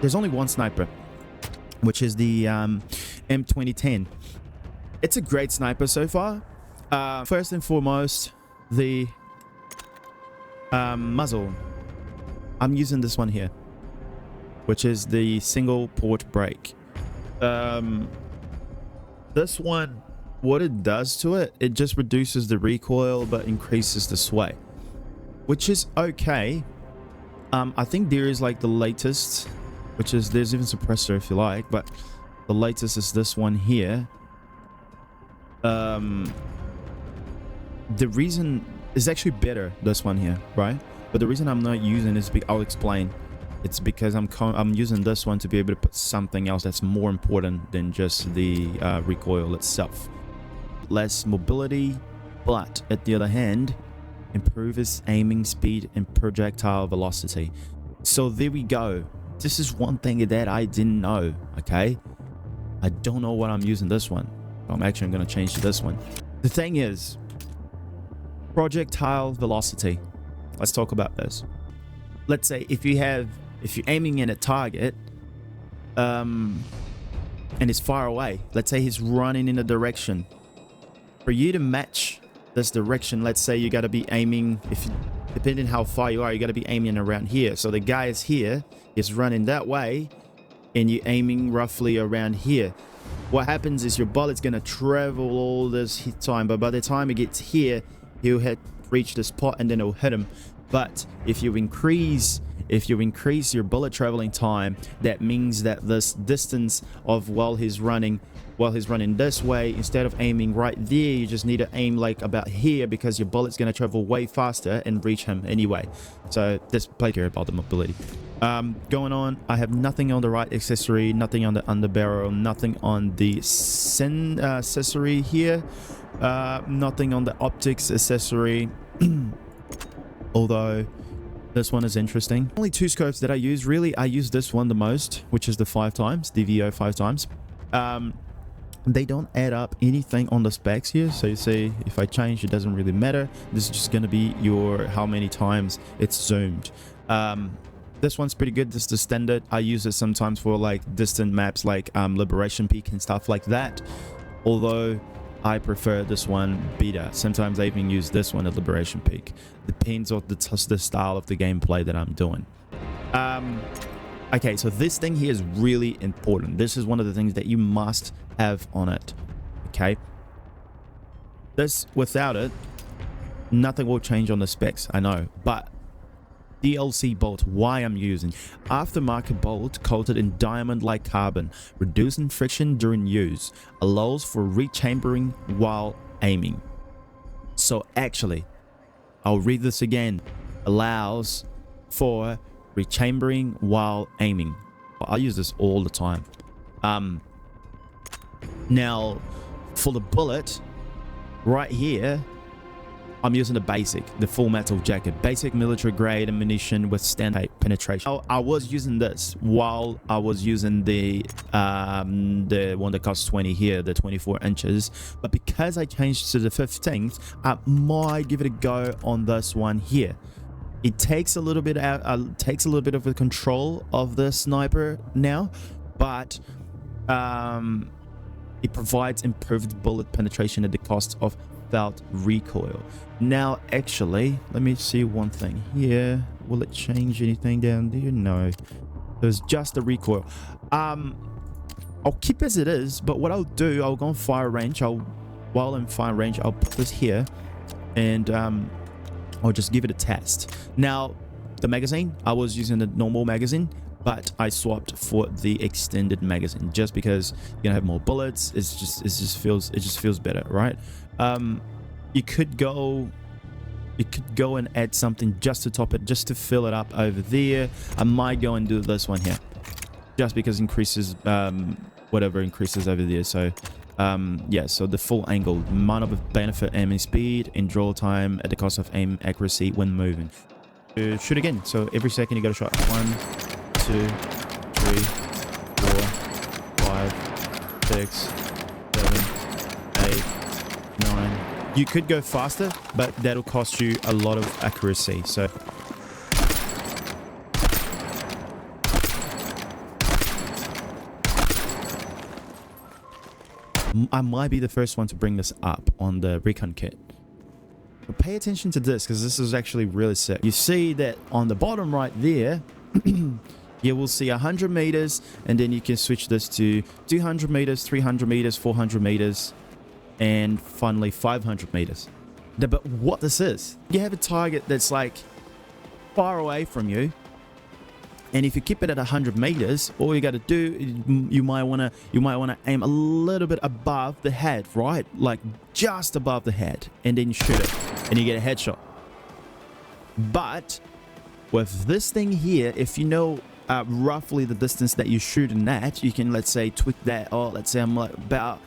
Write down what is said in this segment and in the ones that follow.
there's only one sniper, which is the M2010. It's a great sniper so far. First and foremost, the muzzle. I'm using this one here, which is the single port brake. This one, what it does to it, it just reduces the recoil but increases the sway, which is okay. I think there is like the latest, which is, there's even suppressor if you like, but the latest is this one here. The reason is actually better, this one here, right? But the reason I'm not using is, I'll explain. It's because I'm using this one to be able to put something else that's more important than just the recoil itself. Less mobility, but at the other hand, improves aiming speed and projectile velocity. So there we go. This is one thing that I didn't know. Okay, I don't know what I'm using this one. I'm going to change to this one. The thing is, projectile velocity. Let's talk about this. Let's say if you're aiming in a target and it's far away, let's say he's running in a direction. For you to match this direction, let's say you got to be aiming, depending how far you are, you got to be aiming around here. So the guy is here, he's running that way, and you're aiming roughly around here. What happens is your bullet's going to travel all this time, but by the time it gets here, he'll reach the spot and then it'll hit him. But if you increase your bullet traveling time, that means that this distance of while he's running this way, instead of aiming right there, you just need to aim like about here, because your bullet's going to travel way faster and reach him anyway. So this play care about the mobility. Going on, I have nothing on the right accessory, nothing on the underbarrel, nothing on the accessory here, nothing on the optics accessory. Although this one is interesting. Only two scopes that I use, really. I use this one the most, which is the 5x, DVO 5x. They don't add up anything on the specs here, so you see if I change, it doesn't really matter. This is just going to be your how many times it's zoomed. This one's pretty good. This is the standard. I use it sometimes for like distant maps like Liberation Peak and stuff like that, although I prefer this one better. Sometimes I even use this one at Liberation Peak. Depends on the style of the gameplay that I'm doing. Okay, so this thing here is really important. This is one of the things that you must have on it. Okay, this, without it, nothing will change on the specs, I know. But DLC bolt, why I'm using aftermarket bolt coated in diamond-like carbon, reducing friction during use, allows for rechambering while aiming. So actually, I'll read this again, allows for rechambering while aiming. I use this all the time. Now for the bullet right here, I'm using the full metal jacket, basic military grade ammunition with standard penetration. I was using this while I was using the one that costs 20 here, the 24 inches. But because I changed to the 15th, I might give it a go on this one here. It takes a little bit out, takes a little bit of the control of the sniper now, but it provides improved bullet penetration at the cost of felt recoil. Now actually, let me see one thing here. Will it change anything down there? No, there's just the recoil. I'll keep as it is, but what I'll do, I'll go on fire range. While in fire range, I'll put this here, and I'll just give it a test. Now the magazine, I was using the normal magazine, but I swapped for the extended magazine just because you're gonna have more bullets. It just feels better, right? You could go and add something just to top it, just to fill it up over there. I might go and do this one here, just because increases whatever increases over there. So yeah, so the full angle, amount of benefit aiming speed and draw time at the cost of aim accuracy when moving. Shoot again, so every second you got a shot. 1, 2, 3, 4, 5, 6, 7, 8, 9. You could go faster, but that'll cost you a lot of accuracy. So I might be the first one to bring this up on the Recon kit. But pay attention to this, because this is actually really sick. You see that on the bottom right there, you will see 100 meters, and then you can switch this to 200 meters, 300 meters, 400 meters, and finally 500 meters. But what this is, you have a target that's like far away from you, and if you keep it at 100 meters, all you got to do, you might want to aim a little bit above the head, right? Like just above the head, and then you shoot it, and you get a headshot. But with this thing here, if you know roughly the distance that you're shooting at, you can, let's say, tweak that. Oh, let's say I'm like about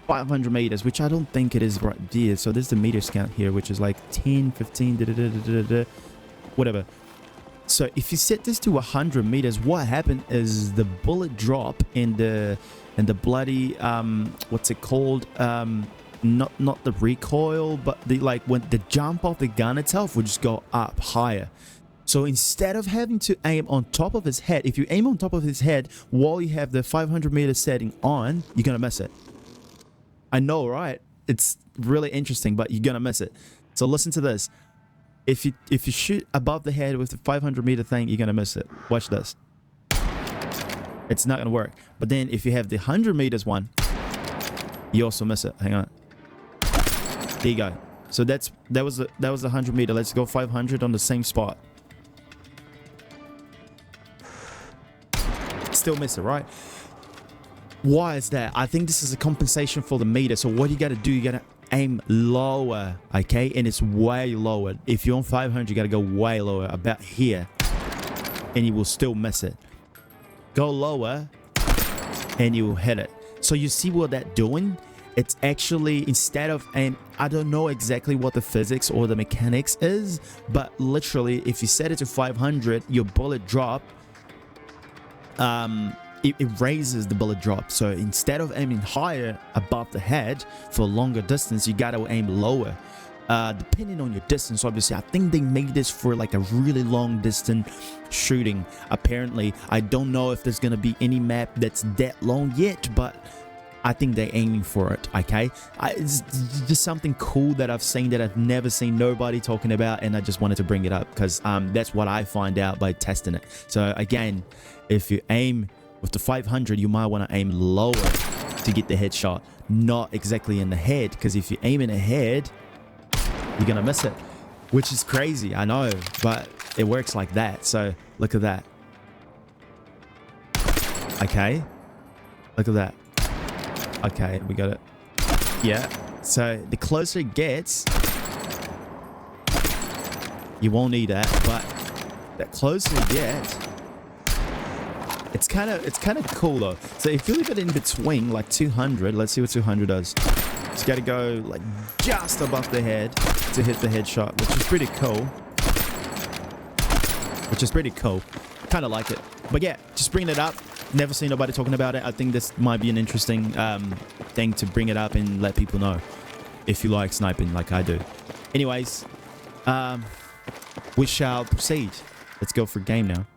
500 meters, which I don't think it is right there. So there's the meters count here, which is like 10, 15, whatever. So if you set this to 100 meters, what happened is the bullet drop and the bloody what's it called, not the recoil, but the like when the jump off the gun itself would just go up higher. So instead of having to aim on top of his head, if you aim on top of his head while you have the 500 meter setting on, you're gonna miss it. I know, right? It's really interesting, but you're gonna miss it. So listen to this. If you shoot above the head with the 500 meter thing, you're gonna miss it. Watch this. It's not gonna work. But then if you have the 100 meters one, you also miss it. Hang on. There you go. So that was the 100 meter. Let's go 500 on the same spot. Still miss it, right? Why is that? I think this is a compensation for the meter. So what you got to do, you got to aim lower, okay? And it's way lower. If you're on 500, you got to go way lower, about here, and you will still miss it. Go lower and you will hit it. So you see what that's doing? It's actually, instead of aim, I don't know exactly what the physics or the mechanics is, but literally if you set it to 500, your bullet drop, it raises the bullet drop. So instead of aiming higher above the head for a longer distance, you gotta aim lower, depending on your distance. Obviously, I think they made this for like a really long distance shooting. Apparently, I don't know if there's gonna be any map that's that long yet, but I think they're aiming for it. Okay, it's just something cool that I've seen that I've never seen nobody talking about, and I just wanted to bring it up because that's what I find out by testing it. So again, if you aim with the 500, you might want to aim lower to get the headshot, not exactly in the head, because if you aim in the head, you're gonna miss it, which is crazy, I know, but it works like that. So look at that. Okay, look at that. Okay, we got it. Yeah, so the closer it gets, you won't need that, but the closer you get, it's kind of cool though. So if you leave it in between like 200, let's see what 200 does. It's got to go like just above the head to hit the headshot, which is pretty cool. Kind of like it. But yeah, just bringing it up. Never seen nobody talking about it. I think this might be an interesting thing to bring it up and let people know if you like sniping like I do. Anyways, we shall proceed. Let's go for game now.